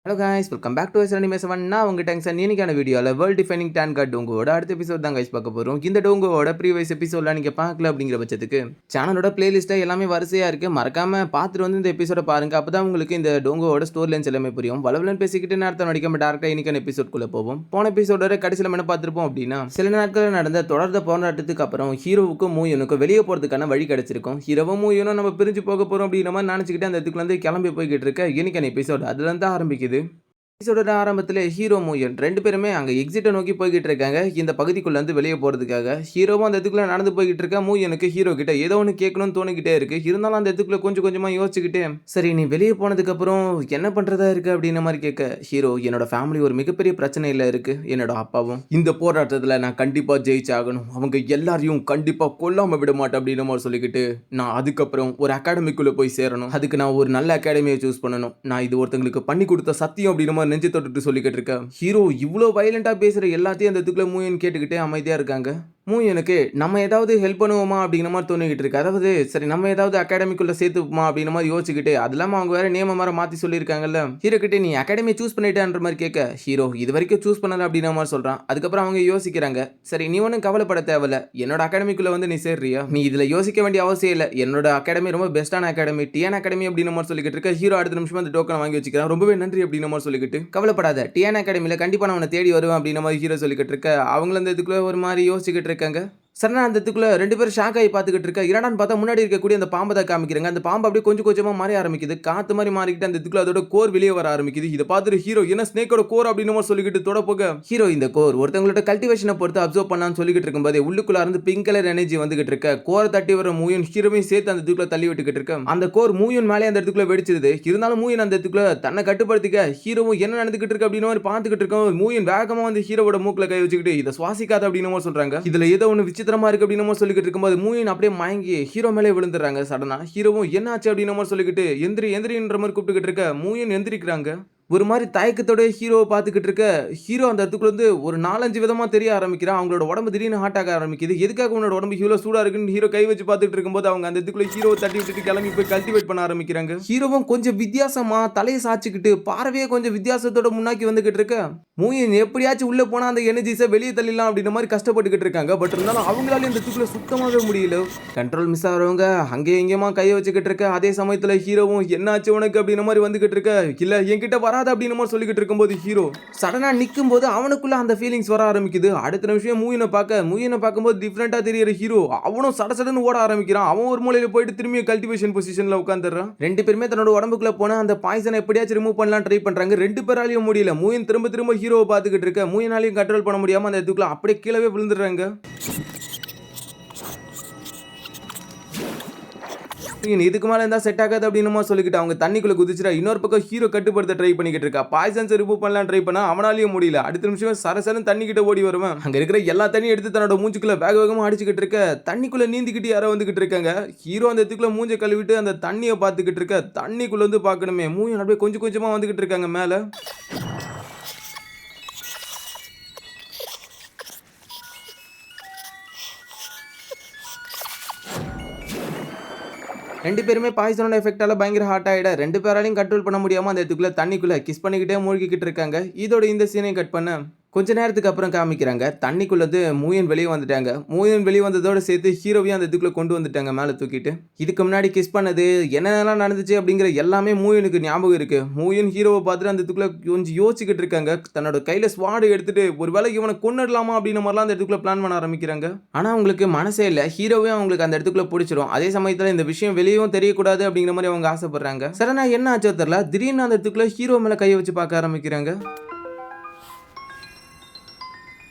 Hello guys, welcome back to எஸ்என்எம்7. நான் உங்கள் டெங்ஸன். இன்னைக்கான வீடியோவில் வேர்ல்ட் டிஃபைனிங் டேன் கார்டு டோங்கோட அடுத்த எபிசோட் தான் கைஸ் பார்க்க போகிறோம். இந்த டோங்கோட ப்ரீவியஸ் எபிசோட்லாம் நீங்கள் பார்க்கல அப்படிங்கிற பட்சத்துக்கு சேனலோட பிளேலிஸ்ட்டை எல்லாமே வரிசையாக இருக்குது. மறக்காமல் பார்த்துட்டு வந்து இந்த எபிசோட பாருங்கள். அப்போ தான் உங்களுக்கு இந்த டோங்கோட ஸ்டோரி லைன்ஸ் எல்லாமே புரியும். வளவலன்னு பேசிக்கிட்டு நேரத்தை நடிக்காம டேரக்டாக இன்னைக்கான எபிசோட்குள்ளே போவோம். போன எபிசோட கடைசியில் என்ன பார்த்துருப்போம் அப்படின்னா, சில நாட்களில் நடந்த தொடர்ந்த போராட்டத்துக்கு அப்புறம் ஹீரோவுக்கும் மூயனுக்கும் வெளியே போகிறதுக்கான வழி கிடைச்சிருக்கும். ஹீரோவும் மூயனும் நம்ம பிரிஞ்சு போக போகிறோம் அப்படின்ற மாதிரி நினச்சிக்கிட்டு அந்த இடத்துக்கு வந்து கிளம்பி போய்கிட்டு இருக்க இன்னைக்கான எபிசோட் அதுலேருந்து ஆரம்பிக்குது. எபிசோட ஆரம்பத்தில் ஹீரோ மூயன் ரெண்டு பேருமே அங்கே எக்ஸிட்டை நோக்கி போய்கிட்டு இருக்காங்க. இந்த பகுதிக்குள்ள இருந்து வெளியே போகிறதுக்காக ஹீரோவும் அந்த இடத்துக்குள்ள நடந்து போய்கிட்டு இருக்கா. மூயனுக்கு ஹீரோ கிட்ட ஏதோ ஒன்று கேட்கணும்னு தோணிக்கிட்டே இருக்கு. இருந்தாலும் அந்த இடத்துக்குள்ள கொஞ்சம் கொஞ்சமாக யோசிச்சுக்கிட்டே, சரி நீ வெளியே போனதுக்கப்புறம் என்ன பண்ணுறதா இருக்கு அப்படின்ற மாதிரி கேட்க, ஹீரோ என்னோட ஃபேமிலி ஒரு மிகப்பெரிய பிரச்சனையில் இருக்கு. என்னோட அப்பாவும் இந்த போராட்டத்தில் நான் கண்டிப்பாக ஜெயிச்சாகணும், அவங்க எல்லாரையும் கண்டிப்பாக கொல்லாமல் விட மாட்டேன் அப்படின்ற மாதிரி சொல்லிக்கிட்டு, நான் அதுக்கப்புறம் ஒரு அகாடமிக்குள்ளே போய் சேரணும். அதுக்கு நான் ஒரு நல்ல அகாடமியை சூஸ் பண்ணணும். நான் இது ஒருத்தங்களுக்கு பண்ணி கொடுத்த சத்தியம் அப்படின்ற மாதிரி நெஞ்சு தொட்டு சொல்லிக்கிட்டு இருக்க. ஹீரோ இவ்வளோ வயலண்டா பேசுற எல்லாத்தையும் அந்த இடத்துக்குள்ள மூயன் கேட்டுக்கிட்டே அமைதியா இருக்காங்க. மூயனுக்கு நம்ம ஏதாவது ஹெல்ப் பண்ணுவோமா அப்படிங்கிற மாதிரி தோணிக்கிட்டு இருக்கு. அதாவது சரி நம்ம ஏதாவது அகாடமிக்குள்ள சேர்த்துப்போமா அப்படிங்கிற மாதிரி யோசிச்சுக்கிட்டு, அது இல்லாமல் அவங்க வேற நேம மாதிரி மாற்றி சொல்லியிருக்காங்கல்ல. ஹீரோ கிட்டே நீ அகாடமியை சூஸ் பண்ணிட்டேன்ற மாதிரி கேட்க, ஹீரோ இது வரைக்கும் சூஸ் பண்ணல அப்படிங்கிற மாதிரி சொல்கிறான். அதுக்கப்புறம் அவங்க யோசிக்கிறாங்க, சரி நீ ஒன்றும் கவலைப்பட தேவையில்ல, என்னோட அகாடமிக்குள்ள வந்து நீ சேர்றியா, நீ இதில் யோசிக்க வேண்டிய அவசியம் இல்லை, என்னோட அகாடமி ரொம்ப பெஸ்ட்டான அகாடமி, டிஎன் அகாடமி அப்படிங்கிற மாதிரி சொல்லிக்கிட்டு இருக்க. ஹீரோ அடுத்த நிமிஷம் அந்த டோக்கன் வாங்கி வச்சுக்கிறான். ரொம்பவே நன்றி அப்படிங்கிற மாதிரி சொல்லிக்கிட்டு, கவலைப்படாத டிஎன் அகாடமியில் கண்டிப்பாக நான் உன்னை தேடி வருவேன் அப்படிங்கிற மாதிரி ஹீரோ சொல்லிக்கிட்டு இருக்க. அவங்கள அந்த இதுக்குள்ள ஒரு மாதிரி யோசிச்சுக்கிட்டு இருக்காங்க. சரணா அந்த இடத்துக்குள்ள ரெண்டு பேரும் ஷாக் ஆகி பார்த்துக்கிட்டு இருக்கா. இரண்டான்னு பார்த்தா முன்னாடி இருக்கக்கூடிய அந்த பாம்பை தான் காமிக்கிறாங்க. அந்த பாம்பு அப்படியே கொஞ்சம் கொஞ்சமாக மாறி ஆரம்பிக்குது. காற்று மாதிரி மாறிக்கிட்டு அந்த இடத்துக்குள்ள அதோட கோர் வெளியே வர ஆரம்பிக்குது. இதை பார்த்துட்டு ஹீரோ என்ன ஸ்னேக்கோட கோர் அப்படின்னு சொல்லிக்கிட்டு தொட போக, ஹீரோ இந்த கோர் ஒருத்தவங்களோட கல்டிவேஷனை பொறுத்து அப்சர்வ் பண்ணலான்னு சொல்லிக்கிட்டு இருக்கும்போது உள்ளுக்குள்ள இருந்து பிங்க் கலர் எனர்ஜி வந்துகிட்டு இருக்க. கோரை தட்டி வர மூயன் ஹீரோவையும் சேர்த்து அந்த இடத்துக்குள்ள தள்ளி விட்டுக்கிட்டு இருக்க. அந்த கோர் மூயன் மேலே அந்த இடத்துக்குள்ள வெடிச்சிருது. இருந்தாலும் மூயன் அந்த இடத்துக்குள்ள தன்னை கட்டுப்படுத்திக்க ஹீரோவும் என்ன நடந்துகிட்டு இருக்கு அப்படின்னு பார்த்துக்கிட்டு இருக்கோம். மூயன் வேகமாக வந்து ஹீரோவோட மூக்கில் கை வச்சுக்கிட்டு இதை சுவாசிக்காத அப்படின்னு சொல்றாங்க. இதுல ஏதோ ஒன்று விசித்திரமா இருக்கு அப்படின்னு சொல்லிக்கிட்டு இருக்கும்போது மூயன் அப்படியே மயங்கி ஹீரோ மேலே விழுந்துடுறாங்க. சடனா ஹீரோவும் என்னாச்சு அப்படின்னு சொல்லிக்கிட்டு எந்திரின்ற மாதிரி கூப்பிட்டுக்கிட்டு இருக்க. மூயன் எந்திரிக்கிறாங்க. ஒரு மாதிரி தயக்கத்தோட ஹீரோவை பார்த்துக்கிட்டு இருக்க. ஹீரோ அந்த இடத்துக்குள்ள வந்து ஒரு 4-5 விதமாக தெரிய ஆரம்பிக்கிறான். அவங்களோட உடம்பு திடீர்னு ஹாட் ஆக ஆரம்பிக்குது. எதுக்காக உன்னோட உடம்பு ஹீரோ சூடாக இருக்குன்னு ஹீரோ கை வச்சு பார்த்துட்டு இருக்கும்போது அவங்க அந்த இடத்துக்குள்ள ஹீரோவை தட்டி விட்டுட்டு கிளம்பி போய் கல்டிவேட் பண்ண ஆரம்பிக்கிறாங்க. ஹீரோவும் கொஞ்சம் வித்தியாசமா தலையை சாச்சிக்கிட்டு பார்வையே கொஞ்சம் வித்தியாசத்தோட முன்னாக்கி வந்துகிட்டு இருக்க. மூயன் எப்படியாச்சும் உள்ள போனா அந்த எனர்ஜிஸை வெளியே தள்ளிடலாம் அப்படின்ற மாதிரி கஷ்டப்பட்டுக்கிட்டு இருக்காங்க. பட் இருந்தாலும் அவங்களால இந்த இடத்துக்குள்ள சுத்தமாகவே முடியல. கண்ட்ரோல் மிஸ் ஆகிறவங்க அங்கேயும் இங்கேயுமா கையை வச்சுக்கிட்டு இருக்க. அதே சமயத்தில் ஹீரோவும் என்னாச்சு உனக்கு அப்படின்ற மாதிரி வந்துகிட்டு இருக்க. இல்ல என்கிட்ட வராது அப்படின்னு சொல்லிக்கிட்டு இருக்கும்போது ஹீரோ சடனா நிற்கும் போது அவனுக்குள்ள அந்த ஃபீலிங்ஸ் வர ஆரம்பிக்குது. அடுத்த நிமிஷம் மூயனை பார்க்கும்போது டிஃப்ரெண்டா தெரியற ஹீரோ அவனும் சடசடன்னு ஓட ஆரம்பிக்கிறான். அவன் ஒரு மூலையில போயிட்டு திரும்பி கல்டிவேஷன் பொசிஷன்ல உட்காந்துறான். ரெண்டு பேருமே தன்னோட உடம்புக்குள்ள போன அந்த பாய்சனை எப்படியாச்சும் ரிமூவ் பண்ணலாம் ட்ரை பண்றாங்க. ரெண்டு பேராலையும் முடியல. மூயன் திரும்ப ஹீரோவை பார்த்துக்கிட்டு இருக்க. மூயனாலையும் கண்ட்ரோல் பண்ண முடியாம அந்த இதுக்குள்ள அப்படியே கீழவே விழுந்துடுறாங்க. இதுக்கு மேலே இருந்தால் செட் ஆகாது அப்படின்னு சொல்லிக்கிட்டு அவங்க தண்ணிக்குள்ள குதிச்சுட்டா. இன்னொரு பக்கம் ஹீரோ கட்டுப்படுத்த ட்ரை பண்ணிக்கிட்டு இருக்கா. பாய்சன்ஸ் ரிமூவ் பண்ணலாம் ட்ரை பண்ணா அவனாலையும் முடியல. அடுத்த நிமிஷம் சரசரன்னு தண்ணிக்கிட்ட ஓடி வருவேன். அங்கே இருக்கிற எல்லா தண்ணியும் எடுத்து தன்னோட மூஞ்சுக்குள்ள வேகமாக அடிச்சுக்கிட்டு இருக்க. தண்ணிக்குள்ள நீந்திக்கிட்டு யாரோ வந்துகிட்டு இருக்காங்க. ஹீரோ அந்த இடத்துக்குள்ள மூஞ்சை கழுவிட்டு அந்த தண்ணியை பார்த்துக்கிட்டு இருக்க. தண்ணிக்குள்ள வந்து பார்க்கணுமே மூஞ்சி அப்படியே கொஞ்சம் கொஞ்சமாக வந்துகிட்டு இருக்காங்க மேலே. ரெண்டு பேருமே பாய்சனோட எஃபெக்டால பயங்கர ஹாட் ஆகிட. ரெண்டு பேராலையும் கண்ட்ரோல் பண்ண முடியாமல் அந்த இடத்துக்குள்ள தண்ணிக்குள்ள கிஸ் பண்ணிக்கிட்டே மூழ்கிக்கிட்டு இருக்காங்க. இதோட இந்த சீனையும் கட் பண்ண கொஞ்ச நேரத்துக்கு அப்புறம் காமிக்கிறாங்க. தண்ணிக்குள்ளது மூயன் வெளியே வந்துட்டாங்க. மூயன் வெளியே வந்ததோடு சேர்த்து ஹீரோவையும் அந்த இதுக்குள்ள கொண்டு வந்துட்டாங்க மேலே தூக்கிட்டு. இதுக்கு முன்னாடி கிஸ் பண்ணது என்னென்னலாம் நடந்துச்சு அப்படிங்கிற எல்லாமே மூயனுக்கு ஞாபகம் இருக்கு. மூயன் ஹீரோவை பார்த்துட்டு அந்த இதுக்குள்ள கொஞ்சம் யோசிச்சுக்கிட்டு இருக்காங்க. தன்னோட கையில ஸ்வாடு எடுத்துட்டு ஒரு வேளை இவனை கொண்டுடலாமா அப்படின்ற மாதிரிலாம் அந்த இடத்துக்குள்ள பிளான் பண்ண ஆரம்பிக்கிறாங்க. ஆனால் அவங்களுக்கு மனசே இல்லை. ஹீரோவையும் அவங்களுக்கு அந்த இடத்துக்குள்ள பிடிச்சிரும். அதே சமயத்தில் இந்த விஷயம் வெளியும் தெரியக்கூடாது அப்படிங்கிற மாதிரி அவங்க ஆசைப்படுறாங்க. சடனா என்ன ஆச்சோ தெரியல, திடீர்னு அந்த இடத்துக்குள்ள ஹீரோ மேலே கையை வச்சு பார்க்க ஆரம்பிக்கிறாங்க.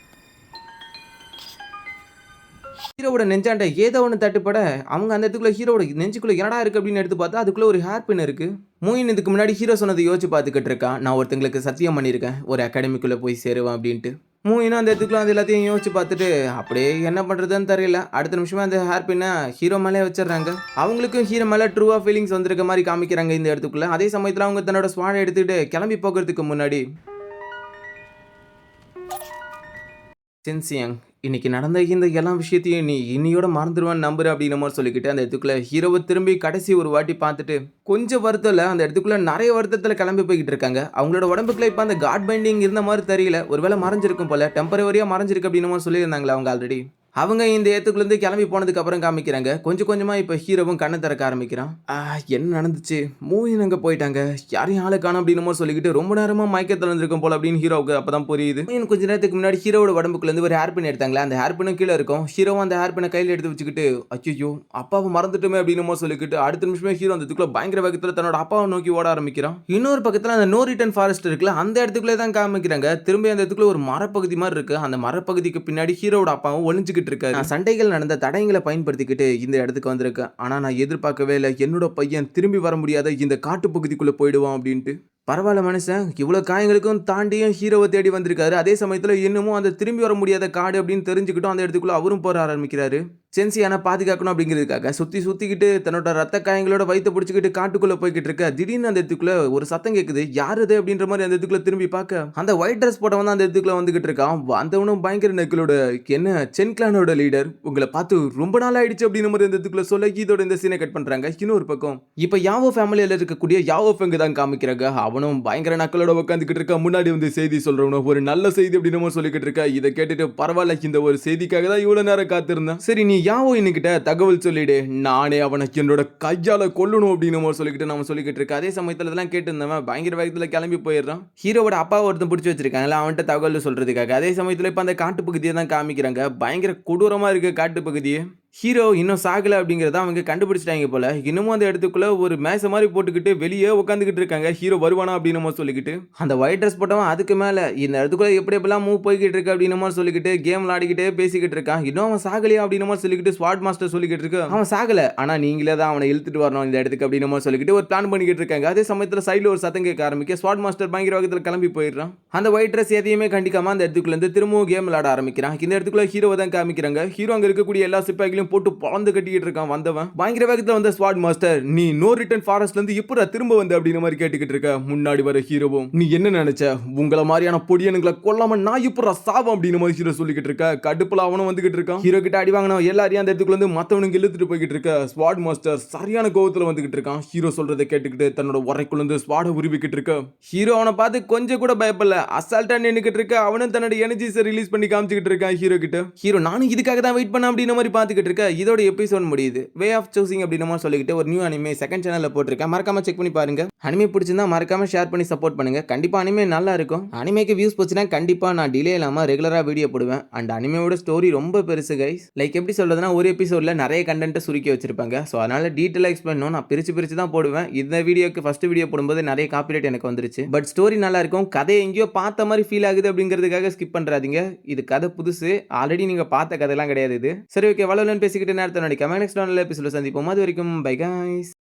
ஹீரோவோட நெஞ்சாண்ட ஏதோ ஒன்று தட்டுப்பட அவங்க அந்த இடத்துக்குள்ள ஹீரோட நெஞ்சுக்குள்ள என்னடா இருக்கு அப்படின்னு எடுத்து பார்த்தா அதுக்குள்ள ஒரு ஹேர் பின் இருக்கு. மூயின் இதுக்கு முன்னாடி ஹீரோ சொன்னதை யோசிச்சு பார்த்துக்கிட்டு இருக்கான். நான் ஒருத்தங்களுக்கு சத்தியம் பண்ணியிருக்கேன் ஒரு அகாடமிக்குள்ள போய் சேருவேன் அப்படின்ட்டு. மூயினும் அந்த இடத்துக்குள்ள அது எல்லாத்தையும் யோசிச்சு பார்த்துட்டு அப்படியே என்ன பண்றதுன்னு தெரியல. அடுத்த நிமிஷமே அந்த ஹேர் பின்னை ஹீரோ மேலே வச்சிடறாங்க. அவங்களுக்கும் ஹீரோ மேலே ட்ரூவா ஃபீலிங்ஸ் வந்திருக்க மாதிரி காமிக்கிறாங்க இந்த இடத்துக்குள்ள. அதே சமயத்தில் அவங்க தன்னோட ஸ்வாடை எடுத்துக்கிட்டு கிளம்பி போகிறதுக்கு முன்னாடி, சின்சியங் இன்னைக்கு நடந்த இந்த எல்லா விஷயத்தையும் நீ இன்னியோட மறந்துடுவான்னு நம்புற அப்படின்ற மாதிரி சொல்லிக்கிட்டு அந்த இடத்துக்குள்ள ஹீரோவை திரும்பி கடைசி ஒரு வாட்டி பார்த்துட்டு கொஞ்சம் வருத்தம்ல அந்த இடத்துக்குள்ள நிறைய வருத்தத்தில் கிளம்பி போய்கிட்டு இருக்காங்க. அவங்களோட உடம்புக்குள்ள இப்போ அந்த காட் பைண்டிங் இருந்த மாதிரி தெரியல, ஒருவேளை மறைஞ்சிருக்கும் போல, டெம்பரவரியா மறைஞ்சிருக்கு அப்படின்னு மாதிரி சொல்லியிருந்தாங்களா அவங்க ஆல்ரெடி. அவங்க இந்த இடத்துக்குள்ளேருந்து கிளம்பி போனதுக்கு அப்புறம் காமிக்கிறாங்க கொஞ்சம் கொஞ்சமா இப்போ ஹீரோவும் கண்ணை திறக்க ஆரம்பிக்கிறான். என்ன நடந்துச்சு, மூவி அங்கே போயிட்டாங்க, யாரையும் ஆளை காணும் அப்படின்னு மாதிரி சொல்லிக்கிட்டு ரொம்ப நேரமா மயக்கத்தில் இருந்திருக்கும் போல அப்படின்னு ஹீரோவுக்கு அப்பதான் புரியுது. இன்னும் கொஞ்ச நேரத்துக்கு முன்னாடி ஹீரோட உடம்புக்குள்ள இருந்து ஒரு ஹேர் பின் எடுத்தாங்களே, அந்த ஹேர் பின்னும் கீழே இருக்கும். ஹீரோவும் அந்த ஹேர் பின்னை கையில் எடுத்து வச்சுக்கிட்டு அச்சோ அப்பாவை மறந்துட்டுமே அப்படின்னு மாதிரி சொல்லிக்கிட்டு அடுத்த நிமிஷமே ஹீரோ அந்த இதுக்குள்ள பயங்கர வேகத்தில் தன்னோட அப்பாவை நோக்கி ஓட ஆரம்பிக்கிறான். இன்னொரு பக்கத்தில் அந்த நோ ரிட்டர்ன் ஃபாரஸ்ட் இருக்குல்ல, அந்த இடத்துக்குள்ளே தான் காமிக்கிறாங்க. திரும்பி அந்த இடத்துக்குள்ள ஒரு மரப்பகுதி மாதிரி இருக்கு. அந்த மரப்பகுதிக்கு பின்னாடி ஹீரோட அப்பாவும் ஒளிஞ்சுக்கிட்டு இருக்காரு. சண்டைகள் நடந்த தடயங்களை பயன்படுத்திக்கிட்டு இந்த இடத்துக்கு வந்திருக்கேன். ஆனா நான் எதிர்பார்க்கவே இல்லை என்னோட பையன் திரும்பி வர முடியாத இந்த காட்டு பகுதிக்குள்ள போயிடுவான் அப்படின்ட்டு. பரவாயில்ல மனுஷன் இவ்வளோ காயங்களுக்கும் தாண்டியும் ஹீரோவை தேடி வந்திருக்காரு. அதே சமயத்தில் இன்னமும் அந்த திரும்பி வர முடியாத காடு அப்படின்னு தெரிஞ்சுக்கிட்டும் அந்த இடத்துக்குள்ள அவரும் போற ஆரம்பிக்கிறாரு. சென்சியான பாதுகாக்கணும் அப்படிங்கிறதுக்காக சுத்திக்கிட்டு தன்னோட ரத்த காயங்களோட வயிற்ற பிடிச்சிக்கிட்டு காட்டுக்குள்ள போய்கிட்டு இருக்க. திடீர்னு அந்த இடத்துக்குள்ள ஒரு சத்தம் கேட்குது. யார் அது அப்படின்ற மாதிரி அந்த இடத்துக்குள்ள திரும்பி பார்க்க அந்த ஒயிட் ட்ரெஸ் போட்டவன் தான் அந்த இடத்துக்குள்ள வந்துகிட்டு இருக்கான். வந்தவனும் பயங்கர நெக்களோட என்ன சென் கிளானோட லீடர், உங்களை பார்த்து ரொம்ப நாள் ஆயிடுச்சு அப்படின்னு மாதிரி அந்த இடத்துக்குள்ள சொல்ல இதோட இந்த சீனை கட் பண்றாங்க. இன்னொரு பக்கம் இப்போ யாவோ ஃபேமிலியில இருக்கக்கூடிய யாவோ ஃபெங்கு தான் காமிக்கிறாங்க. அவனும் பயங்கர நக்களோட உட்காந்துக்கிட்டு இருக்க. முன்னாடி வந்து செய்தி சொல்றவனும் ஒரு நல்ல செய்தி அப்படின்னு சொல்லிக்கிட்டு இருக்க. இதை கேட்டுட்டு பரவாயில்ல, இந்த ஒரு செய்திக்காக தான் இவ்வளவு நேரம் காத்திருந்தேன். சரி நீ யாவோ இன்னைக்கிட்ட தகவல் சொல்லிடு, நானே அவனை என்னோட கையால கொல்லணும் அப்படின்னு சொல்லிக்கிட்டு நம்ம சொல்லிக்கிட்டு இருக்க. அதே சமயத்துல இதெல்லாம் கேட்டு இருந்தவன் பயங்கர வேகத்துல கிளம்பி போயிடுறான். ஹீரோவோட அப்பா ஒருத்தன் பிடிச்சி வச்சிருக்காங்களா அவன்கிட்ட தகவல் சொல்றதுக்காக. அதே சமயத்துல இப்ப அந்த காட்டு பகுதியை தான் காமிக்கிறாங்க. பயங்கர கொடூரமா இருக்கு காட்டு பகுதியே. ஹீரோ இன்னும் சாகலை அப்படிங்கிறத அவங்க கண்டுபிடிச்சிட்டாங்க போல. இன்னமும் அந்த இடத்துக்குள்ள ஒரு மேசை மாதிரி போட்டுக்கிட்டு வெளியே உட்காந்துக்கிட்டு இருக்காங்க. ஹீரோ வருவானா அப்படின்னு சொல்லிக்கிட்டு அந்த ஒயிட் ட்ரெஸ் போட்டவன் அதுக்கு மேல இந்த இடத்துக்குள்ள எப்படி எப்படிலாம் மூவ் போய்கிட்டு இருக்கு அப்படின்னு சொல்லிக்கிட்டு கேம் விளையாடிக்கிட்டே பேசிக்கிட்டு இருக்கான். இன்னும் அவன் சாகலையா அப்படின்னு சொல்லிக்கிட்டு ஸ்வாட் மாஸ்டர் சொல்லிக்கிட்டு இருக்கு. அவன் சாகல, ஆனா நீங்களே தான் அவனை இழுத்துட்டு வரணும் இந்த இடத்துக்கு அப்படின்னு சொல்லிக்கிட்டு ஒரு பிளான் பண்ணிக்கிட்டு இருக்காங்க. அதே சமயத்தில் சைடில் ஒரு சத்தம் கேட்க ஆரம்பிக்க ஸ்வாட் மாஸ்டர் பயங்கர வேகத்தில் கிளம்பி போயிடுறான். அந்த ஒயிட் ட்ரெஸ் எதையுமே கண்டிக்காம அந்த இடத்துக்குள்ள இருந்து திரும்பவும் கேம் விளையாட ஆரம்பிக்கிறான். இந்த இடத்துக்குள்ள ஹீரோவை தான் காமிக்கிறாங்க. ஹீரோ அங்க இருக்கக்கூடிய எல்லா சிப்பாய்களையும் போட்டு பழந்து கட்டிக்கிட்டு இருக்கான். வந்தவன் பயங்கர வேகத்துல வந்த ஸ்வாட் மாஸ்டர், நீ நோ ரிட்டர்ன் ஃபாரஸ்ட்ல இருந்து எப்படா திரும்ப வந்த அப்படின மாதிரி கேட்டுக்கிட்டு இருக்க. முன்னாடி வர ஹீரோவும் நீ என்ன நினைச்ச, உங்கள மாதிரியான பொடியனுங்களை கொல்லாம நான் எப்படா சாவம் அப்படின மாதிரி ஹீரோ சொல்லிக்கிட்டு இருக்க. கடுப்புல அவனும் வந்துகிட்டு இருக்கான். ஹீரோ கிட்ட அடி வாங்கினவன் எல்லாரையும் அந்த இடத்துக்குள்ள இருந்து மத்தவனுக்கு இழுத்துட்டு போய்கிட்டு இருக்க. ஸ்வாட் மாஸ்டர் சரியான கோவத்துல வந்துகிட்டு இருக்கான். ஹீரோ சொல்றதை கேட்டுக்கிட்டு தன்னோட உரைக்குள்ள இருந்து ஸ்வாட உருவிக்கிட்டு இருக்க. ஹீரோ அவனை பார்த்து கொஞ்சம் கூட பயப்படல, அசால்ட்டா நின்னுக்கிட்டு இருக்க. அவனும் தன்னோட எனர்ஜிஸை ரிலீஸ் பண்ணி காமிச்சிக்கிட்டு இருக்கான் ஹீரோ கிட்ட. ஹீரோ நானும் இதுக்காக தான் வெயிட் பண்ண அப்படின மாதிரி பார்த்துக்கிட்டு இருக்க. இதோட எபிசோட் முடியுது. வே ஆஃப் சூசிங் அப்படின்னு சொல்லிக்கிட்டு ஒரு நியூ அனிமே செகண்ட் சேனல்ல போட்டிருக்கேன். மறக்காம செக் பண்ணி பாருங்க. அனிமே பிடிச்சிருந்தா மறக்காம ஷேர் பண்ணி சப்போர்ட் பண்ணுங்க. கண்டிப்பா அனிமே நல்லா இருக்கும். அனிமேக்கு வியூஸ் போச்சுன்னா கண்டிப்பா நான் டிலே இல்லாம ரெகுலரா வீடியோ போடுவேன். அண்ட் அனிமேவோட ஸ்டோரி ரொம்ப பெருசு கைஸ். லைக் எப்படி சொல்றதுன்னா ஒரு எபிசோட்ல நிறைய கண்டென்ட்டை சுருக்கி வச்சிருப்பாங்க. ஸோ அதனால டீட்டெயிலாக எக்ஸ்பிளைன் பண்ணணும். நான் பிரிச்சு தான் போடுவேன். இந்த வீடியோக்கு ஃபர்ஸ்ட் வீடியோ போடும்போது நிறைய காப்பிரைட் எனக்கு வந்துருச்சு. பட் ஸ்டோரி நல்லா இருக்கும். கதை எங்கேயோ பார்த்த மாதிரி ஃபீல் ஆகுது அப்படிங்கிறதுக்காக ஸ்கிப் பண்றாதீங்க. இது கதை புதுசு, ஆல்ரெடி நீங்க பார்த்த கதையெல்லாம் கிடையாது இது. சரி ஓகே, வளவலன்னு பேசிக்கிட்டு நேரத்தை நடிக்காம நெக்ஸ்ட் எபிசோட்ல சந்திப்போம். அது வரைக்கும் பை गाइस.